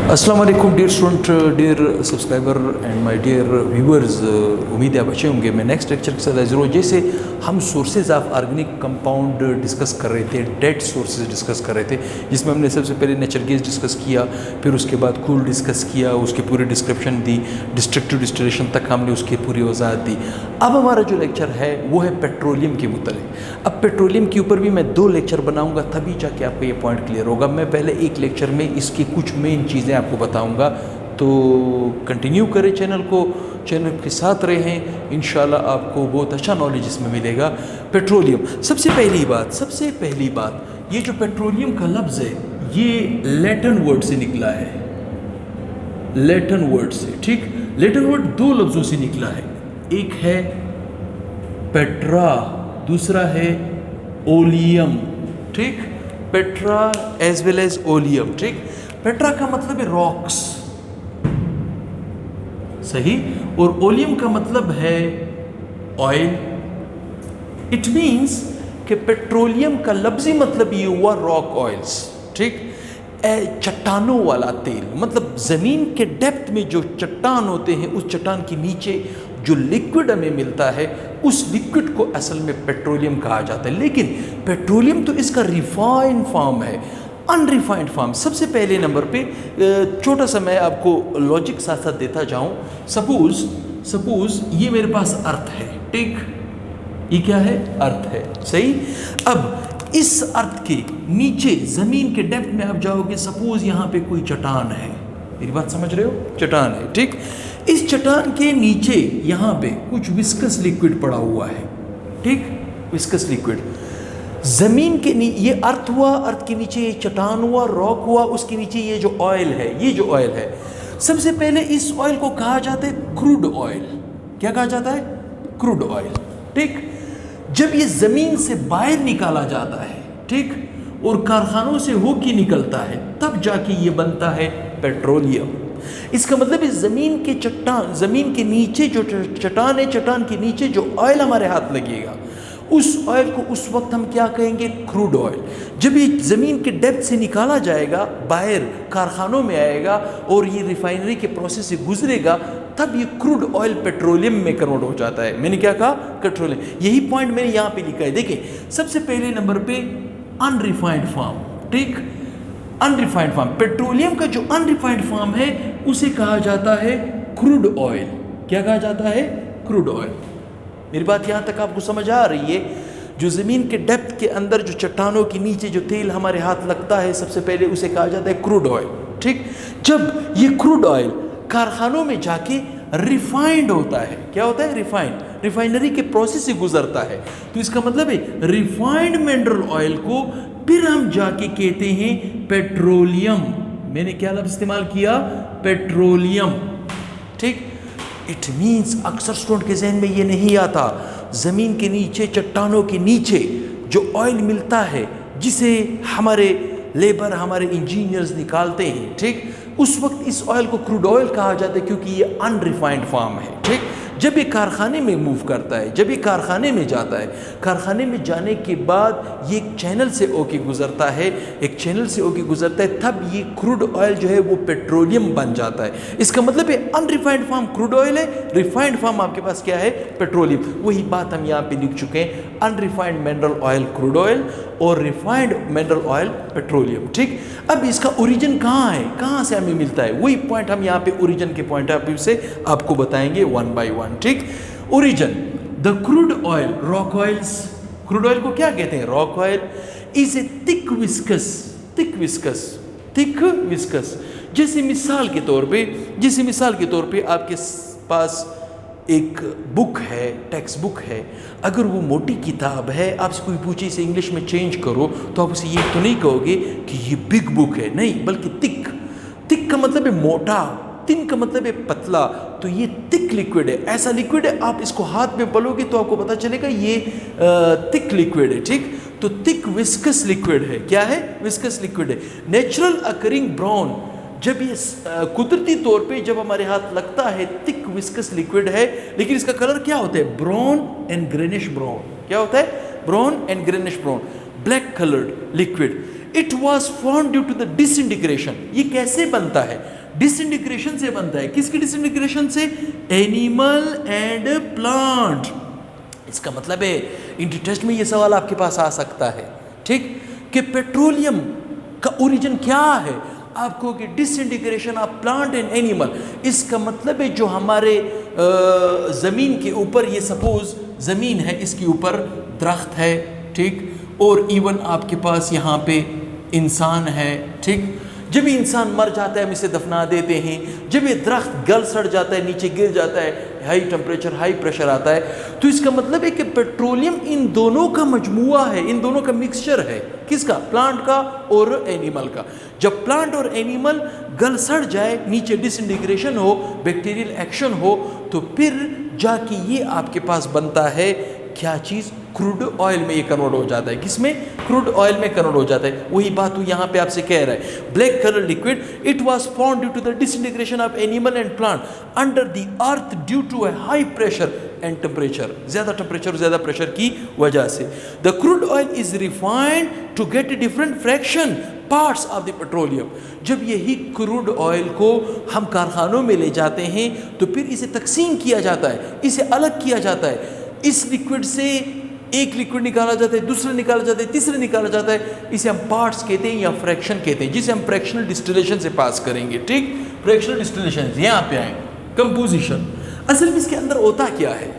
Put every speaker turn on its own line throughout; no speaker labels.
अस्सलाम वालेकुम dear student, dear subscriber and my dear viewers. उम्मीद है आप अच्छे होंगे। मैं नेक्स्ट लेक्चर के साथ हाजिर हूँ। जैसे हम sources of organic compound discuss कर रहे थे, डेड सोर्सेज डिस्कस कर रहे थे, जिसमें हमने सबसे पहले नेचर गैस डिस्कस किया, फिर उसके बाद कूल डिस्कस किया, उसकी पूरी डिस्क्रिप्शन दी, डिस्ट्रक्टिव डिस्टिलेशन तक हमने उसकी पूरी वजाहत दी। अब हमारा जो लेक्चर है वो है पेट्रोलियम के मुतल्लिक़। अब पेट्रोलियम के ऊपर भी मैं 2 लेक्चर बनाऊँगा, तभी जाके आपको ये पॉइंट क्लियर होगा। मैं पहले एक लेक्चर में इसकी कुछ मेन चीज़ें आपको बताऊंगा, तो कंटिन्यू करें चैनल को, चैनल के साथ रहें, इंशाल्लाह आपको बहुत अच्छा नॉलेज इसमें मिलेगा। पेट्रोलियम, सबसे पहली बात ये जो पेट्रोलियम का लफ्ज़ है ये लैटिन वर्ड से निकला है, लैटिन वर्ड से, ठीक। लैटिन वर्ड 2 लफ्ज़ों से निकला है, एक है पेट्रा, दूसरा है ओलियम, ठीक। Petra as well as oleum, ठीक। पेट्रा का मतलब है रॉक्स, सही, और ओलियम का मतलब है ऑयल। इट मीन्स कि पेट्रोलियम का लफ्जी मतलब ये हुआ रॉक ऑयल्स, ठीक। चट्टानों वाला तेल, मतलब ज़मीन के डेप्थ में जो चट्टान होते हैं, उस चट्टान के नीचे जो लिक्विड हमें मिलता है, उस लिक्विड को असल में पेट्रोलियम कहा जाता है। लेकिन पेट्रोलियम तो इसका रिफाइंड फॉर्म है, अनरिफाइंड फॉर्म। सबसे पहले नंबर पे छोटा सा मैं आपको लॉजिक साथ साथ देता जाऊं। सपोज ये मेरे पास अर्थ है, ठीक। ये क्या है? अर्थ है, सही। अब इस अर्थ के नीचे ज़मीन के डेप्थ में आप जाओगे, सपोज यहाँ पे कोई चट्टान है, मेरी बात समझ रहे हो? चट्टान है, ठीक। इस चट्टान के नीचे यहाँ पे कुछ विस्कस लिक्विड पड़ा हुआ है, ठीक, विस्कस लिक्विड। ज़मीन के ये अर्थ हुआ, अर्थ के नीचे ये चट्टान हुआ, रॉक हुआ, उसके नीचे ये जो ऑयल है, ये जो ऑयल है, सबसे पहले इस ऑयल को कहा जाता है क्रूड ऑयल। क्या कहा जाता है? क्रूड ऑयल, ठीक। जब ये ज़मीन से बाहर निकाला जाता है, ठीक, और कारखानों से होके निकलता है, तब जाके ये बनता है पेट्रोलियम। इसका मतलब है ज़मीन के चट्टान, ज़मीन के नीचे जो चट्टान है, चट्टान के नीचे जो ऑयल हमारे हाथ लगेगा, उस ऑयल को उस वक्त हम क्या कहेंगे? Crude oil. जब ये ज़मीन के डेप्थ से निकाला जाएगा, बाहर कारखानों में आएगा और ये रिफाइनरी के प्रोसेस से गुजरेगा, तब ये क्रूड ऑयल पेट्रोलियम में कन्वर्ट हो जाता है। मैंने क्या कहा? पेट्रोलियम। यही पॉइंट मैंने यहाँ पे लिखा है, देखिए। सबसे पहले नंबर पे अनरिफाइंड फॉर्म, ठीक, अनरिफाइंड फॉर्म। पेट्रोलियम का जो अनरिफाइंड फॉर्म है उसे कहा जाता है क्रूड ऑयल। क्या कहा जाता है? Crude oil. मेरी बात यहाँ तक आपको समझ आ रही है? जो ज़मीन के डेप्थ के अंदर जो चट्टानों के नीचे जो तेल हमारे हाथ लगता है, सबसे पहले उसे कहा जाता है क्रूड ऑयल, ठीक। जब ये क्रूड ऑयल कारखानों में जाके रिफाइंड होता है, क्या होता है? रिफाइंड, रिफाइनरी के प्रोसेस से गुजरता है, तो इसका मतलब है रिफाइंड मिनरल ऑयल को फिर हम जाके कहते हैं पेट्रोलियम। मैंने क्या लफ्ज़ इस्तेमाल किया? पेट्रोलियम, ठीक। इट मीन्स अक्सर स्टूडेंट के जहन में ये नहीं आता, ज़मीन के नीचे, चट्टानों के नीचे जो ऑयल मिलता है, जिसे हमारे लेबर, हमारे इंजीनियर्स निकालते हैं, ठीक, उस वक्त इस ऑयल को क्रूड ऑयल कहा जाता है, क्योंकि ये अनरिफाइंड फॉर्म है, ठीक। जब ये कारखाने में मूव करता है, जब ये कारखाने में जाता है, कारखाने में जाने के बाद ये एक चैनल से होके गुजरता है, एक चैनल से होके गुजरता है, तब ये क्रूड ऑयल जो है वो पेट्रोलियम बन जाता है। इसका मतलब है अनरिफाइंड फॉर्म क्रूड ऑयल है, रिफाइंड फॉर्म आपके पास क्या है? पेट्रोलियम। वही बात हम यहाँ पे लिख चुके हैं, unrefined mineral oil crude oil और रिफाइंड मिनरल ऑयल पेट्रोलियम, ठीक। अब इसका ओरिजिन कहाँ है, कहाँ से हमें मिलता है? वही पॉइंट हम यहाँ पे ओरिजिन के पॉइंट ऑफ व्यू से आपको बताएंगे 1 by 1, ठीक। Origin, the crude oil, rock oils, crude oil को क्या कहते हैं? Rock oil is a thick viscous. जैसे मिसाल के तौर पे आपके पास एक बुक है, टेक्स्ट बुक है, अगर वो मोटी किताब है, आपसे कोई पूछे इसे इंग्लिश में चेंज करो, तो आप उसे ये तो नहीं कहोगे कि ये बिग बुक है, नहीं, बल्कि थिक। थिक का मतलब है मोटा, थिन का मतलब है पतला, तो ये थिक लिक्विड है। ऐसा लिक्विड है, आप इसको हाथ में पलोगे तो आपको पता चलेगा ये थिक लिक्विड है, ठीक। तो थिक विस्कस लिक्विड है। क्या है? विस्कस लिक्विड है। नेचुरल अकरिंग ब्राउन, जब ये कुदरती तौर पे जब हमारे हाथ लगता है, थिक विस्कस लिक्विड है, लेकिन इसका कलर क्या होता है? Brown and greenish brown. क्या होता है? Brown and greenish brown, black coloured liquid. It was form due to the disintegration. ये कैसे बनता है? डिसइंटीग्रेशन से बनता है। किसकी डिसइंटीग्रेशन से? Animal and plant. इसका मतलब है इंट्री टेस्ट में ये सवाल आपके पास आ सकता है, ठीक, कि पेट्रोलियम का ओरिजिन क्या है? आपको कि disintegration of plant and animal. इसका मतलब है जो हमारे ज़मीन के ऊपर, ये सपोज ज़मीन है, इसके ऊपर दरख्त है, ठीक, और इवन आपके पास यहाँ पे इंसान है, ठीक। जब ये इंसान मर जाता है हम इसे दफना देते हैं, जब ये दरख्त गल सड़ जाता है, नीचे गिर जाता है, हाई टेम्परेचर हाई प्रेशर आता है, तो इसका मतलब है कि पेट्रोलियम इन दोनों का मजमुआ है, इन दोनों का मिक्सचर है। किसका? प्लांट का और एनिमल का। जब प्लांट और एनिमल गल सड़ जाए, नीचे डिसइंटीग्रेशन हो, बैक्टीरियल एक्शन हो, तो फिर जाके ये आपके पास बनता है क्या चीज़? क्रूड ऑयल में ये कन्वर्ट हो जाता है। किसमें? क्रूड ऑयल में कन्वर्ट हो जाता है। वही बात वो यहाँ पे आपसे कह रहा है। Black colour liquid, it was formed due to the disintegration of animal and plant under the earth due to a high pressure and temperature. ज़्यादा टेम्परेचर, ज़्यादा प्रेशर की वजह से the crude oil is refined to get different fraction parts of the petroleum. जब यही crude oil को हम कारखानों में ले जाते हैं तो फिर इसे तकसीम किया जाता है, इसे अलग किया जाता है। इस लिक्विड से एक लिक्विड निकाला जाता है, दूसरा निकाला जाता है, तीसरा निकाला जाता है। इसे हम पार्ट्स कहते हैं या फ्रैक्शन कहते हैं, जिसे हम फ्रैक्शनल डिस्टिलेशन से पास करेंगे, ठीक। फ्रैक्शनल डिस्टिलेशन यहाँ पे आए। कंपोजिशन, असल में इसके अंदर होता क्या है?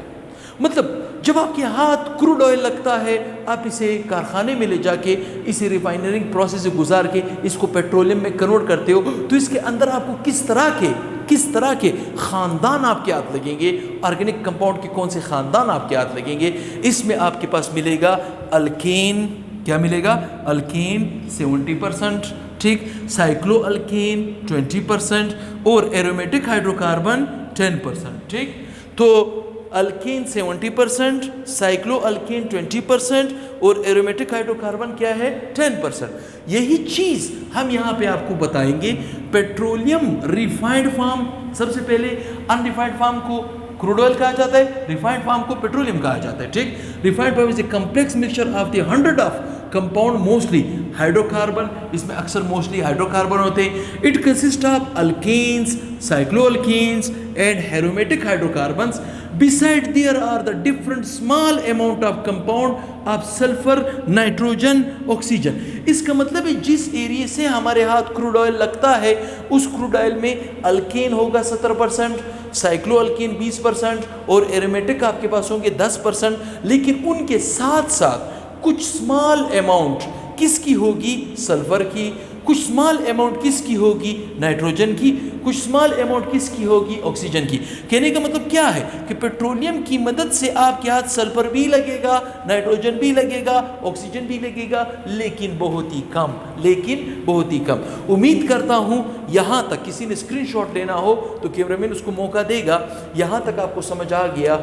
मतलब जब आपके हाथ क्रूड ऑयल लगता है, आप इसे कारखाने में ले जाके इसे रिफाइनरिंग प्रोसेस से गुजार के इसको पेट्रोलियम में कन्वर्ट करते हो, तो इसके अंदर आपको किस तरह के ख़ानदान आपके हाथ लगेंगे, ऑर्गेनिक कंपाउंड के कौन से ख़ानदान आपके हाथ लगेंगे? इसमें आपके पास मिलेगा अल्केन, क्या मिलेगा? अल्केन 70%, ठीक, साइक्लो अल्केन 20% और एरोमेटिक हाइड्रोकार्बन 10%, ठीक। तो अल्केन 70%, साइक्लो अल्केन 20% और एरोमेटिक हाइड्रोकार्बन क्या है? 10%। यही चीज़ हम यहाँ पे आपको बताएंगे। पेट्रोलियम रिफाइंड फार्म, सबसे पहले अनरिफाइंड फार्म को क्रूड ऑयल कहा जाता है, रिफाइंड फार्म को पेट्रोलियम कहा जाता है, ठीक। Refined form is a complex mixture of the 100 of compound mostly hydrocarbon, इसमें अक्सर मोस्टली हाइड्रोकार्बन होते हैं। It consist of alkanes, cycloalkanes and aromatic hydrocarbons. Beside there are the different small amount of compound of sulfur, nitrogen, oxygen। इसका मतलब है जिस area से हमारे हाथ क्रूड ऑयल लगता है उस क्रूड ऑयल में अल्केन होगा 70%, साइक्लो अल्केन 20% और एरोमेटिक आपके पास होंगे 10%। लेकिन उनके साथ साथ कुछ स्मॉल अमाउंट किसकी होगी? सल्फर की। कुछ स्मॉल अमाउंट किसकी होगी? नाइट्रोजन की। कुछ स्मॉल अमाउंट किसकी होगी? ऑक्सीजन की। कहने का मतलब क्या है कि पेट्रोलियम की मदद से आपके हाथ सल्फर भी लगेगा, नाइट्रोजन भी लगेगा, ऑक्सीजन भी लगेगा, लेकिन बहुत ही कम। उम्मीद करता हूँ यहाँ तक किसी ने स्क्रीनशॉट लेना हो तो कैमरामैन उसको मौका देगा। यहाँ तक आपको समझ आ गया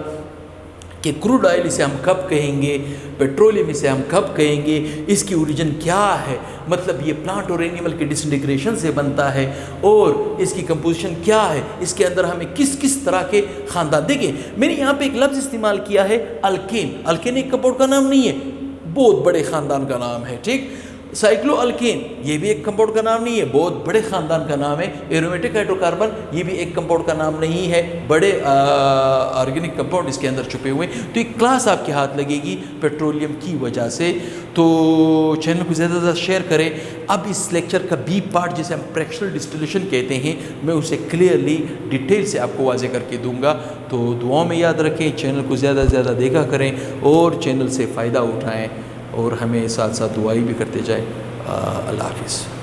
कि क्रूड ऑयल इसे हम कब कहेंगे, पेट्रोलियम इसे हम कब कहेंगे, इसकी ओरिजिन क्या है, मतलब ये प्लांट और एनिमल के डिसइंटीग्रेशन से बनता है और इसकी कंपोजिशन क्या है, इसके अंदर हमें किस किस तरह के ख़ानदान। देखिए मैंने यहाँ पे एक लफ्ज़ इस्तेमाल किया है अल्केन। अल्केन एक कंपाउंड का नाम नहीं है, बहुत बड़े ख़ानदान का नाम है, ठीक। साइक्लो अल्केन ये भी एक कंपाउंड का नाम नहीं है, बहुत बड़े ख़ानदान का नाम है। एरोमेटिक हाइड्रोकार्बन ये भी एक कंपाउंड का नाम नहीं है, बड़े ऑर्गेनिक कंपाउंड इसके अंदर छुपे हुए। तो एक क्लास आपके हाथ लगेगी पेट्रोलियम की वजह से। तो चैनल को ज़्यादा से ज़्यादा शेयर करें। अब इस लेक्चर का बी पार्ट जिसे हम फ्रैक्शनल डिस्टिलेशन कहते हैं, मैं उसे क्लियरली डिटेल से आपको वाज़े करके दूंगा। तो दुआओं में याद रखें, चैनल को ज़्यादा से ज़्यादा देखा करें और चैनल से फ़ायदा उठाएँ और हमें साथ साथ दुआई भी करते जाएं। अल्लाह हाफ़िज़।